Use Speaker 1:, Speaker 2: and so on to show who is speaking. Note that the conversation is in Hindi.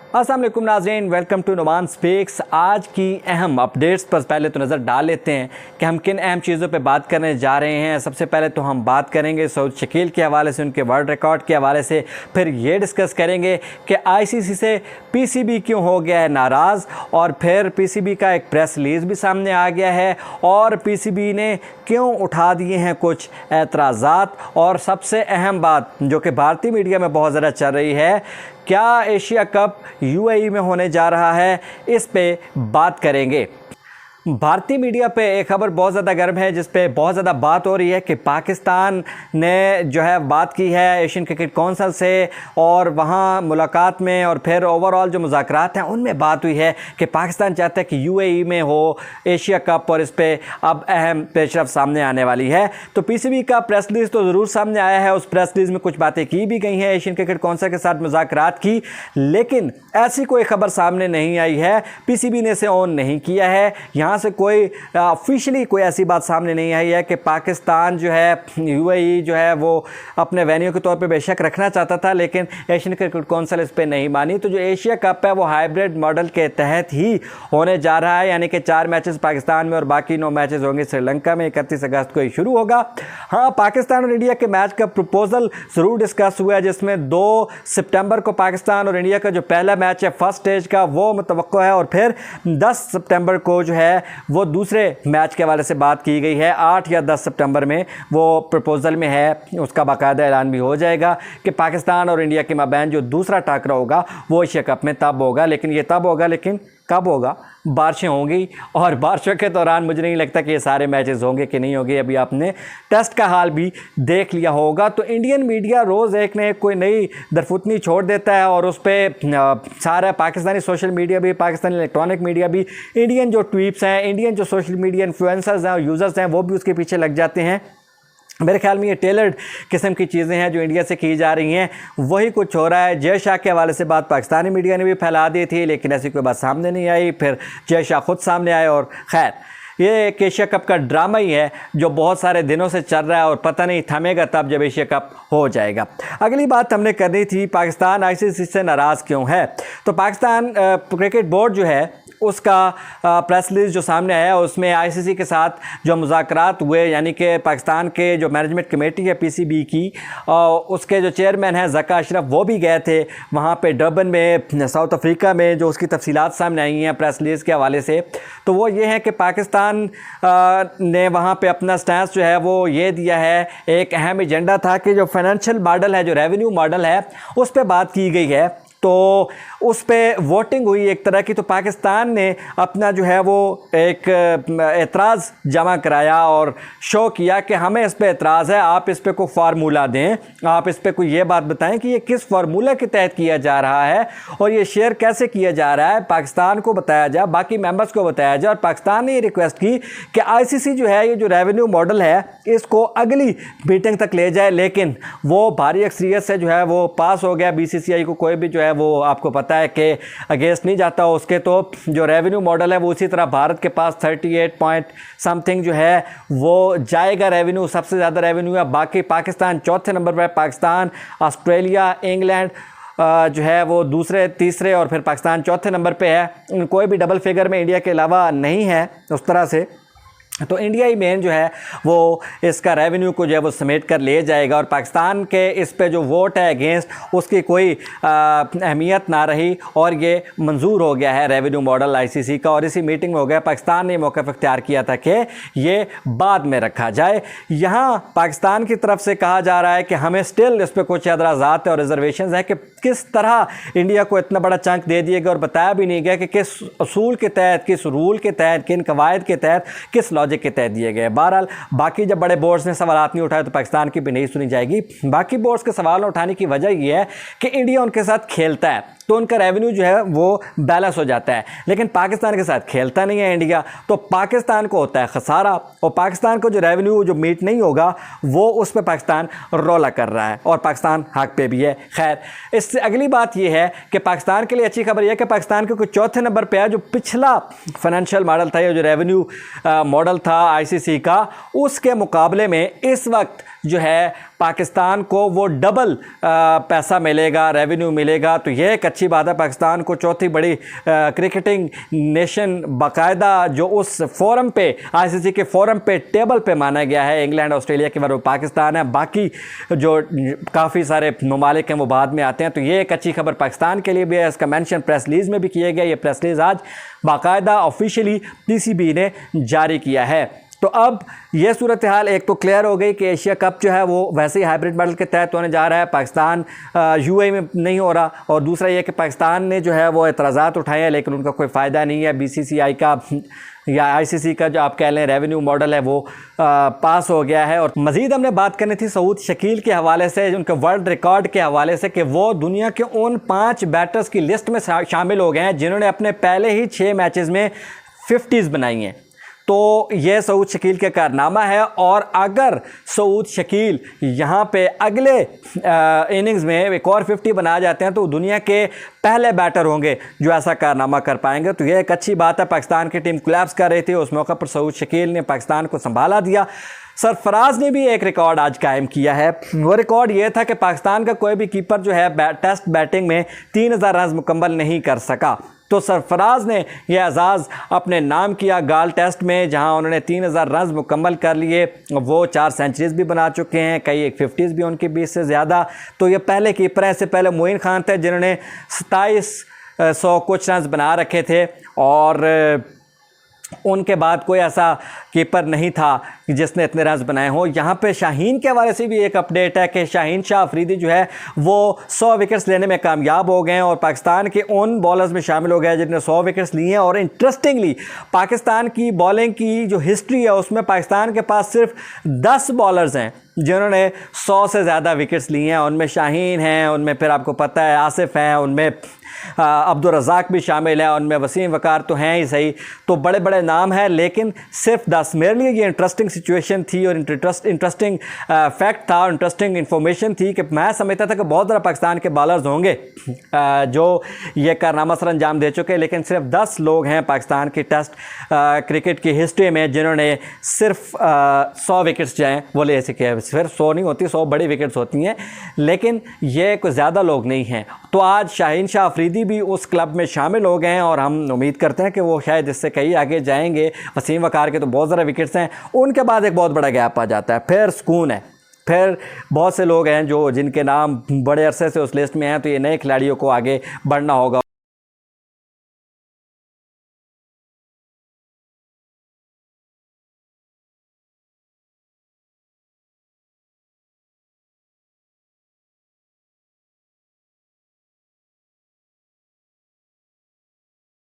Speaker 1: अस्सलाम वालेकुम नाज़रीन, वेलकम टू नुमान स्पीक्स। आज की अहम अपडेट्स पर पहले तो नज़र डाल लेते हैं कि हम किन अहम चीज़ों पे बात करने जा रहे हैं। सबसे पहले तो हम बात करेंगे सऊद शकील के हवाले से, उनके वर्ल्ड रिकॉर्ड के हवाले से। फिर ये डिस्कस करेंगे कि आईसीसी से पीसीबी क्यों हो गया है नाराज़, और फिर पीसीबी का एक प्रेस रिलीज़ भी सामने आ गया है और पीसीबी ने क्यों उठा दिए हैं कुछ एतराज़ात। और सबसे अहम बात जो कि भारतीय मीडिया में बहुत ज़्यादा चल रही है, क्या एशिया कप यूएई में होने जा रहा है, इस पे बात करेंगे। भारतीय मीडिया पे एक खबर बहुत ज़्यादा गर्म है जिस पे बहुत ज़्यादा बात हो रही है कि पाकिस्तान ने जो है बात की है एशियन क्रिकेट काउंसिल से, और वहाँ मुलाकात में और फिर ओवरऑल जो मुज़ाकरात हैं उनमें बात हुई है कि पाकिस्तान चाहता है कि यूएई में हो एशिया कप, और इस पर अब अहम पेशरफ सामने आने वाली है। तो पीसीबी का प्रेस रिलीज़ तो ज़रूर सामने आया है, उस प्रेस रिलीज़ में कुछ बातें की भी गई हैं एशियन क्रिकेट काउंसिल के साथ मुज़ाकरात की, लेकिन ऐसी कोई खबर सामने नहीं आई है, पीसीबी ने इसे ऑन नहीं किया है। यहाँ से कोई ऑफिशियली कोई ऐसी बात सामने नहीं आई है कि पाकिस्तान जो है यूएई जो है वो अपने वेन्यू के तौर पे बेशक रखना चाहता था, लेकिन एशियन क्रिकेट काउंसिल इस पे नहीं मानी। तो जो एशिया कप है वो हाइब्रिड मॉडल के तहत ही होने जा रहा है, यानी कि 4 मैचेस पाकिस्तान में और बाकी 9 मैचेस होंगे श्रीलंका में। 31 अगस्त को ही शुरू होगा। हाँ, पाकिस्तान और इंडिया के मैच का प्रपोजल ज़रूर डिस्कस हुआ है, जिसमें 2 सितंबर को पाकिस्तान और इंडिया का जो पहला मैच है फर्स्ट स्टेज का वो मुतवक्को है, और फिर 10 सितंबर को जो है वो दूसरे मैच के हवाले से बात की गई है। 8 या 10 सितंबर में वो प्रपोज़ल में है, उसका बाकायदा ऐलान भी हो जाएगा कि पाकिस्तान और इंडिया के माबैन जो दूसरा टाकरा होगा वो एशिया कप में तब होगा। लेकिन ये तब होगा, लेकिन कब होगा? बारिशें होंगी, और बारिशों के दौरान मुझे नहीं लगता कि ये सारे मैचेस होंगे कि नहीं होंगे। अभी आपने टेस्ट का हाल भी देख लिया होगा। तो इंडियन मीडिया रोज़ एक न एक कोई नई दरफुतनी छोड़ देता है, और उस पर सारा पाकिस्तानी सोशल मीडिया भी, पाकिस्तानी इलेक्ट्रॉनिक मीडिया भी, इंडियन जो ट्वीट्स हैं, इंडियन जो सोशल मीडिया इन्फ्लुएंसर्स हैं और यूज़र्स हैं वो भी उसके पीछे लग जाते हैं। मेरे ख्याल में ये टेलर्ड किस्म की चीज़ें हैं जो इंडिया से की जा रही हैं, वही कुछ हो रहा है। जय शाह के हवाले से बात पाकिस्तानी मीडिया ने भी फैला दी थी, लेकिन ऐसी कोई बात सामने नहीं आई। फिर जय शाह खुद सामने आए, और खैर ये एक एशिया कप का ड्रामा ही है जो बहुत सारे दिनों से चल रहा है, और पता नहीं थमेगा तब जब एशिया कप हो जाएगा। अगली बात हमने करनी थी, पाकिस्तान आईसीसी से नाराज़ क्यों है। तो पाकिस्तान क्रिकेट बोर्ड जो है उसका प्रेस रिलीज़ जो सामने आया उसमें आईसीसी के साथ जो मुज़ाकरात हुए, यानी कि पाकिस्तान के जो मैनेजमेंट कमेटी है पीसीबी की, उसके जो चेयरमैन हैं ज़का अशरफ, वो भी गए थे वहाँ पे डर्बन में साउथ अफ्रीका में, जो उसकी तफसीलात सामने आई हैं प्रेस रिलीज़ के हवाले से। तो वो ये है कि पाकिस्तान ने वहाँ पे अपना स्टैंस जो है वो ये दिया है। एक अहम एजेंडा था कि जो फाइनेंशियल मॉडल है, जो रेवेन्यू मॉडल है, उस पर बात की गई है। तो उस पर वोटिंग हुई एक तरह की। तो पाकिस्तान ने अपना जो है वो एक एतराज़ जमा कराया और शो किया कि हमें इस पे एतराज़ है, आप इस पे कोई फार्मूला दें, आप इस पे कोई ये बात बताएं कि ये किस फार्मूला के तहत किया जा रहा है और ये शेयर कैसे किया जा रहा है, पाकिस्तान को बताया जाए, बाकी मेंबर्स को बताया जाए। और पाकिस्तान ने ये रिक्वेस्ट की कि आईसीसी जो है ये जो रेवेन्यू मॉडल है इसको अगली मीटिंग तक ले जाए, लेकिन वो भारी अक्सरियत से जो है वो पास हो गया। बीसीसीआई को कोई भी जो है वो आपको पता है कि अगेंस्ट नहीं जाता उसके। तो जो रेवेन्यू मॉडल है वो उसी तरह भारत के पास 38 पॉइंट समथिंग जो है वो जाएगा रेवेन्यू, सबसे ज़्यादा रेवेन्यू है। बाकी पाकिस्तान चौथे नंबर पर है, पाकिस्तान, ऑस्ट्रेलिया, इंग्लैंड जो है वो दूसरे तीसरे, और फिर पाकिस्तान चौथे नंबर पे है। कोई भी डबल फिगर में इंडिया के अलावा नहीं है उस तरह से। तो इंडिया ही मेन जो है वो इसका रेवेन्यू को जो है वो समेट कर ले जाएगा, और पाकिस्तान के इस पे जो वोट है अगेंस्ट उसकी कोई अहमियत ना रही, और ये मंजूर हो गया है रेवेन्यू मॉडल आईसीसी का। और इसी मीटिंग में हो गया, पाकिस्तान ने मौक़िफ़ इख्तियार किया था कि ये बाद में रखा जाए। यहाँ पाकिस्तान की तरफ से कहा जा रहा है कि हमें स्टिल इस पर कुछ एतराज़ात और रिजर्वेशन है कि किस तरह इंडिया को इतना बड़ा चंक दे दिया गया, और बताया भी नहीं गया कि किस असूल के तहत, किस रूल के तहत, किन कवायद के तहत, किस लॉजिक के तहत दिए गए। बहरहाल बाकी जब बड़े बोर्ड्स ने सवाल नहीं उठाए तो पाकिस्तान की भी नहीं सुनी जाएगी। बाकी बोर्ड्स के सवाल उठाने की वजह यह है कि इंडिया उनके साथ खेलता है तो उनका रेवेन्यू जो है वो बैलेंस हो जाता है, लेकिन पाकिस्तान के साथ खेलता नहीं है इंडिया, तो पाकिस्तान को होता है खसारा, और पाकिस्तान को जो रेवेन्यू जो मीट नहीं होगा वो उस पर पाकिस्तान रौला कर रहा है, और पाकिस्तान हक पे भी है। खैर, इससे अगली बात यह है कि पाकिस्तान के लिए अच्छी खबर यह है कि पाकिस्तान के कुछ चौथे नंबर पे है। जो पिछला फाइनेंशियल मॉडल था या जो रेवेन्यू मॉडल था आईसीसी का, उसके मुकाबले में इस वक्त जो है पाकिस्तान को वो डबल पैसा मिलेगा, रेवेन्यू मिलेगा। तो ये एक अच्छी बात है। पाकिस्तान को चौथी बड़ी क्रिकेटिंग नेशन बाकायदा जो उस फोरम पे, आईसीसी के फोरम पे टेबल पे माना गया है, इंग्लैंड ऑस्ट्रेलिया के बाद वो पाकिस्तान है, बाकी जो काफ़ी सारे ममालिक हैं वो बाद में आते हैं। तो ये एक अच्छी खबर पाकिस्तान के लिए भी है। इसका मेंशन प्रेस रिलीज़ में भी किया गया। ये प्रेस रिलीज़ आज बाकायदा ऑफिशियली पीसीबी ने जारी किया है। तो अब यह सूरत हाल एक तो क्लियर हो गई कि एशिया कप जो है वो वैसे ही हाइब्रिड मॉडल के तहत होने जा रहा है, पाकिस्तान यूएई में नहीं हो रहा। और दूसरा ये कि पाकिस्तान ने जो है वो एतराज़ात उठाए हैं, लेकिन उनका कोई फ़ायदा नहीं है। बीसीसीआई का या आईसीसी का जो आप कह लें रेवेन्यू मॉडल है वो पास हो गया है। और मज़ीद हमने बात करनी थी सऊद शकील के हवाले से, उनके वर्ल्ड रिकॉर्ड के हवाले से, कि वो दुनिया के उन 5 बैटर्स की लिस्ट में शामिल हो गए हैं जिन्होंने अपने पहले ही 6 मैचेस में 50s बनाई हैं। तो ये सऊद शकील का कारनामा है। और अगर सऊद शकील यहाँ पे अगले इनिंग्स में एक और 50 बना जाते हैं तो दुनिया के पहले बैटर होंगे जो ऐसा कारनामा कर पाएंगे। तो ये एक अच्छी बात है। पाकिस्तान की टीम कोलैप्स कर रही थी, उस मौके पर सऊद शकील ने पाकिस्तान को संभाला दिया। सरफराज ने भी एक रिकॉर्ड आज कायम किया है। वो रिकॉर्ड ये था कि पाकिस्तान का कोई भी कीपर जो है टेस्ट बैटिंग में 3000 रन मुकम्मल नहीं कर सका। तो सरफराज ने यह एजाज़ अपने नाम किया गाल टेस्ट में, जहां उन्होंने 3000 रन मुकम्मल कर लिए। वो 4 सेंचुरीज भी बना चुके हैं, कई एक 50s भी उनकी 20 से ज़्यादा। तो ये पहले कीपर हैं। इससे पहले मोइन खान थे जिन्होंने 2700 कुछ रन बना रखे थे। और उनके बाद कोई ऐसा कीपर नहीं था कि जिसने इतने रन बनाए हों। यहाँ पे शाहीन के हवाले से भी एक अपडेट है कि शाहीन शाह अफरीदी जो है वो 100 विकेट्स लेने में कामयाब हो गए हैं और पाकिस्तान के उन बॉलर्स में शामिल हो गए जिन्होंने 100 विकेट्स लिए हैं। और इंटरेस्टिंगली पाकिस्तान की बॉलिंग की जो हिस्ट्री है उसमें पाकिस्तान के पास सिर्फ 10 बॉलर्स हैं जिन्होंने 100 से ज़्यादा विकेट्स लिए हैं। उनमें शाहीन हैं, उनमें फिर आपको पता है आसिफ हैं, उनमें अब्दुल रज़ाक भी शामिल है, उनमें वसीम वकार तो हैं ही सही। तो बड़े बड़े नाम हैं, लेकिन सिर्फ 10। मेरे लिए ये इंटरेस्टिंग सिचुएशन थी और इंटरेस्टिंग फैक्ट था और इंटरेस्टिंग इन्फॉर्मेशन थी कि मैं समझता था कि बहुत ज़्यादा पाकिस्तान के बॉलर्स होंगे जो ये कारनामा सर अंजाम दे चुके हैं, लेकिन सिर्फ 10 लोग हैं पाकिस्तान की टेस्ट क्रिकेट की हिस्ट्री में जिन्होंने सिर्फ 100 विकेट्स जो हैं वो ले सके हैं। सिर्फ 100 नहीं होती, 100 बड़ी विकेट्स होती हैं, लेकिन ये कोई ज़्यादा लोग नहीं हैं। तो आज शाहीन शाह अफरीदी भी उस क्लब में शामिल हो गए हैं और हम उम्मीद करते हैं कि वो शायद इससे कहीं आगे जाएंगे। वसीम वकार के तो बहुत ज़्यादा विकेट्स हैं, उनके बाद एक बहुत बड़ा गैप आ जाता है, फिर सुकून है। फिर बहुत से लोग हैं जो जिनके नाम बड़े अरसे से उस लिस्ट में हैं। तो ये नए खिलाड़ियों को आगे बढ़ना होगा।